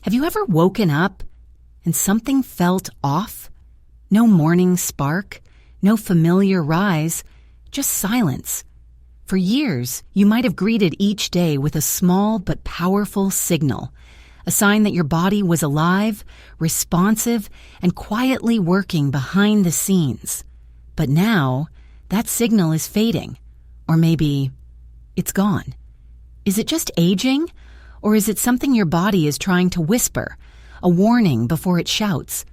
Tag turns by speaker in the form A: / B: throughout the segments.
A: Have you ever woken up and something felt off? No morning spark, no familiar rise, just silence. For years, you might have greeted each day with a small but powerful signal, a sign that your body was alive, responsive, and quietly working behind the scenes. But now, that signal is fading. Or maybe it's gone. Is it just aging? Or is it something your body is trying to whisper, a warning before it shouts?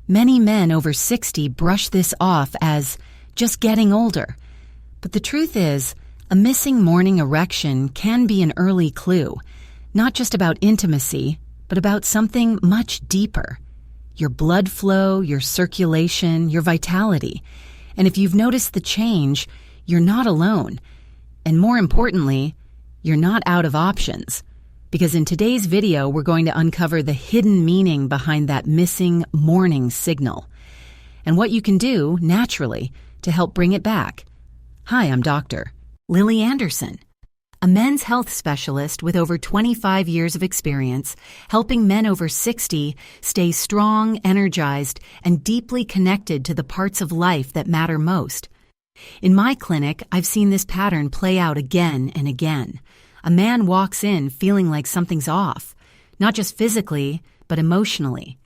A: Many men over 60 brush this off as just getting older. But the truth is, a missing morning erection can be an early clue, not just about intimacy, but about something much deeper. Your blood flow, your circulation, your vitality. And if you've noticed the change, you're not alone. And more importantly, you're not out of options. Because in today's video, we're going to uncover the hidden meaning behind that missing morning signal and what you can do naturally to help bring it back. Hi, I'm Dr. Lily Anderson, a men's health specialist with over 25 years of experience helping men over 60 stay strong, energized, and deeply connected to the parts of life that matter most. In my clinic, I've seen this pattern play out again and again. A man walks in feeling like something's off, not just physically, but emotionally.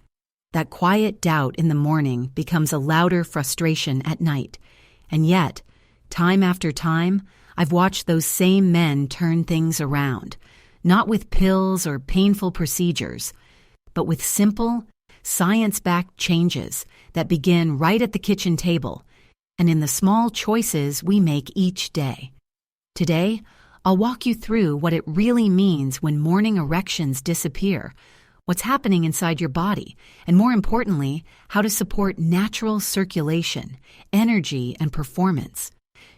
A: That quiet doubt in the morning becomes a louder frustration at night. And yet, time after time, I've watched those same men turn things around, not with pills or painful procedures, but with simple, science-backed changes that begin right at the kitchen table and in the small choices we make each day. Today, I'll walk you through what it really means when morning erections disappear, what's happening inside your body, and more importantly, how to support natural circulation, energy, and performance,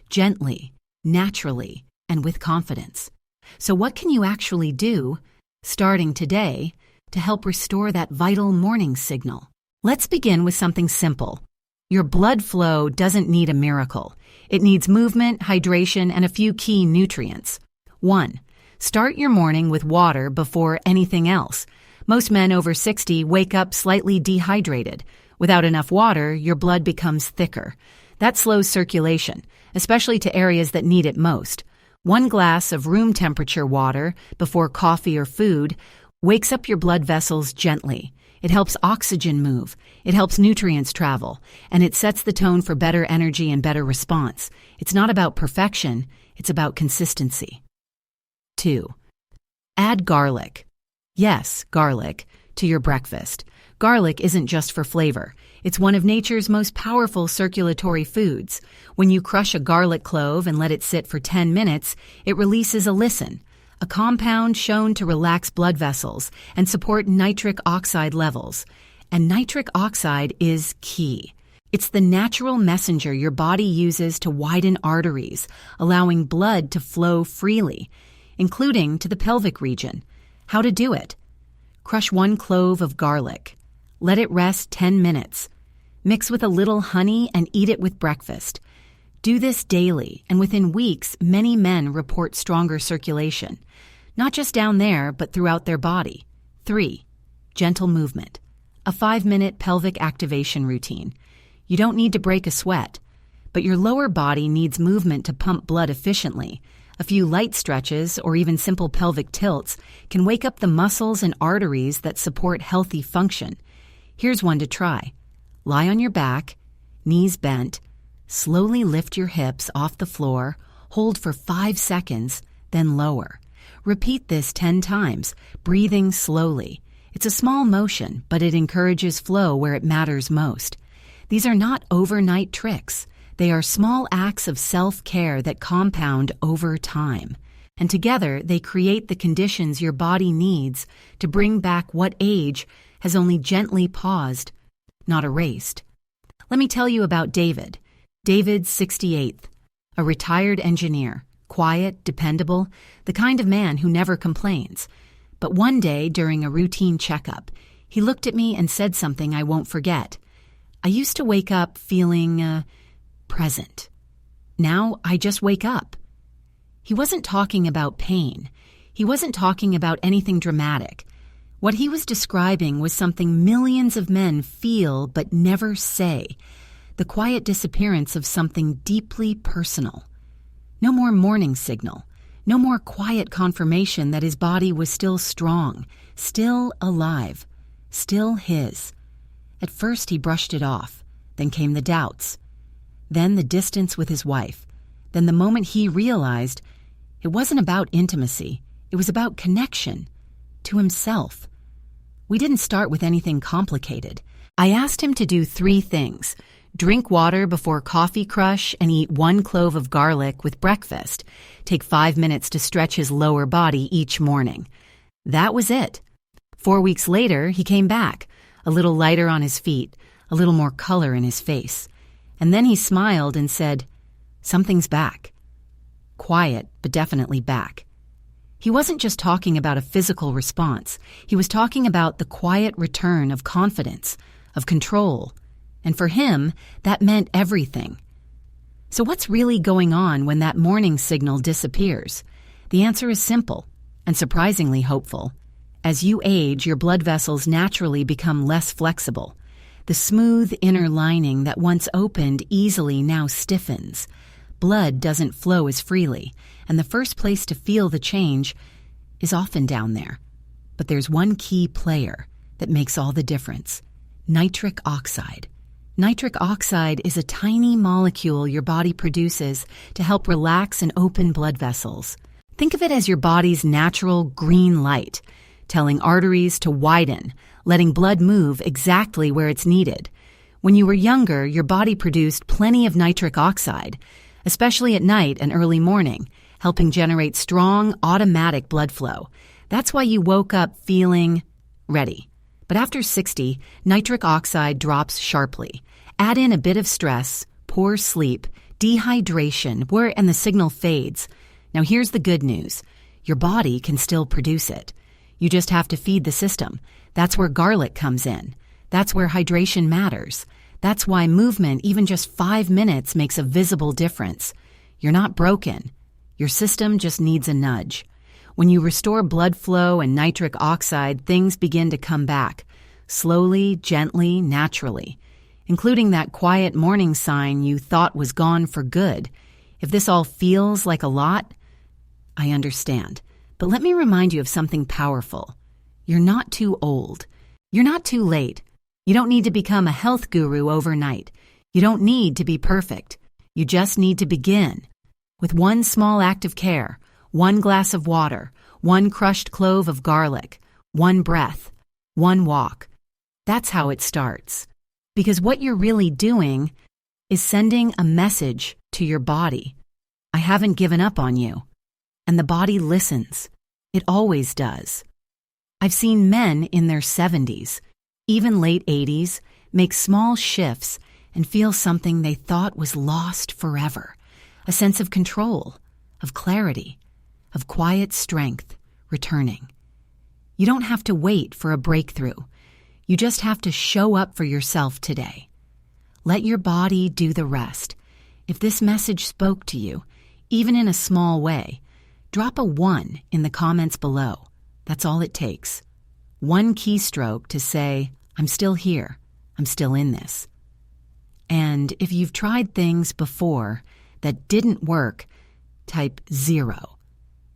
A: gently, naturally, and with confidence. So what can you actually do, starting today, to help restore that vital morning signal? Let's begin with something simple. Your blood flow doesn't need a miracle. It needs movement, hydration, and a few key nutrients. 1. Start your morning with water before anything else. Most men over 60 wake up slightly dehydrated. Without enough water, your blood becomes thicker. That slows circulation, especially to areas that need it most. 1 glass of room temperature water before coffee or food wakes up your blood vessels gently. It helps oxygen move, it helps nutrients travel, and it sets the tone for better energy and better response. It's not about perfection, it's about consistency. 2. Add garlic. Yes, garlic, to your breakfast. Garlic isn't just for flavor. It's one of nature's most powerful circulatory foods. When you crush a garlic clove and let it sit for 10 minutes, it releases allicin, a compound shown to relax blood vessels and support nitric oxide levels. And nitric oxide is key. It's the natural messenger your body uses to widen arteries, allowing blood to flow freely, including to the pelvic region. How to do it? Crush 1 clove of garlic. Let it rest 10 minutes. Mix with a little honey and eat it with breakfast. Do this daily, and within weeks, many men report stronger circulation. Not just down there, but throughout their body. 3. Gentle movement. A 5-minute pelvic activation routine. You don't need to break a sweat, but your lower body needs movement to pump blood efficiently. A few light stretches, or even simple pelvic tilts, can wake up the muscles and arteries that support healthy function. Here's one to try. Lie on your back, knees bent, slowly lift your hips off the floor, hold for 5 seconds, then lower. Repeat this 10 times, breathing slowly. It's a small motion, but it encourages flow where it matters most. These are not overnight tricks. They are small acts of self-care that compound over time. And together, they create the conditions your body needs to bring back what age has only gently paused, not erased. Let me tell you about David. David's 68th, a retired engineer, quiet, dependable, the kind of man who never complains. But one day, during a routine checkup, he looked at me and said something I won't forget. I used to wake up feeling, present. Now I just wake up. He wasn't talking about pain. He wasn't talking about anything dramatic. What he was describing was something millions of men feel but never say, the quiet disappearance of something deeply personal. No more morning signal, no more quiet confirmation that his body was still strong, still alive, still his. At first he brushed it off, then came the doubts, then the distance with his wife, then the moment he realized it wasn't about intimacy, it was about connection to himself. We didn't start with anything complicated. I asked him to do 3 things: drink water before coffee crush and eat 1 clove of garlic with breakfast. Take 5 minutes to stretch his lower body each morning. That was it. 4 weeks later, he came back, a little lighter on his feet, a little more color in his face. And then he smiled and said, "Something's back." Quiet, but definitely back. He wasn't just talking about a physical response. He was talking about the quiet return of confidence, of control. And for him, that meant everything. So what's really going on when that morning signal disappears? The answer is simple and surprisingly hopeful. As you age, your blood vessels naturally become less flexible. The smooth inner lining that once opened easily now stiffens. Blood doesn't flow as freely, and the first place to feel the change is often down there. But there's one key player that makes all the difference: nitric oxide. Nitric oxide is a tiny molecule your body produces to help relax and open blood vessels. Think of it as your body's natural green light, telling arteries to widen, letting blood move exactly where it's needed. When you were younger, your body produced plenty of nitric oxide, especially at night and early morning, helping generate strong, automatic blood flow. That's why you woke up feeling ready. But after 60, nitric oxide drops sharply. Add in a bit of stress, poor sleep, dehydration, and the signal fades. Now here's the good news. Your body can still produce it. You just have to feed the system. That's where garlic comes in. That's where hydration matters. That's why movement, even just 5 minutes, makes a visible difference. You're not broken. Your system just needs a nudge. When you restore blood flow and nitric oxide, things begin to come back, slowly, gently, naturally, including that quiet morning sign you thought was gone for good. If this all feels like a lot, I understand. But let me remind you of something powerful. You're not too old. You're not too late. You don't need to become a health guru overnight. You don't need to be perfect. You just need to begin with one small act of care, 1 glass of water, 1 crushed clove of garlic, 1 breath, 1 walk. That's how it starts. Because what you're really doing is sending a message to your body. I haven't given up on you. And the body listens. It always does. I've seen men in their 70s, even late 80s, make small shifts and feel something they thought was lost forever. A sense of control, of clarity, of quiet strength returning. You don't have to wait for a breakthrough. You just have to show up for yourself today. Let your body do the rest. If this message spoke to you, even in a small way, drop a 1 in the comments below. That's all it takes. 1 keystroke to say, I'm still here. I'm still in this. And if you've tried things before that didn't work, type 0.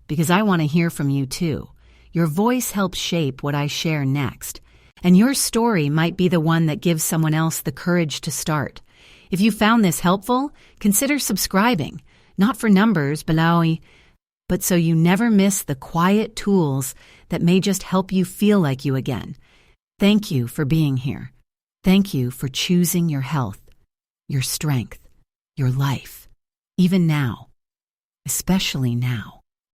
A: Because I want to hear from you too. Your voice helps shape what I share next. And your story might be the one that gives someone else the courage to start. If you found this helpful, consider subscribing. Not for numbers, but so you never miss the quiet tools that may just help you feel like you again. Thank you for being here. Thank you for choosing your health, your strength, your life, even now, especially now.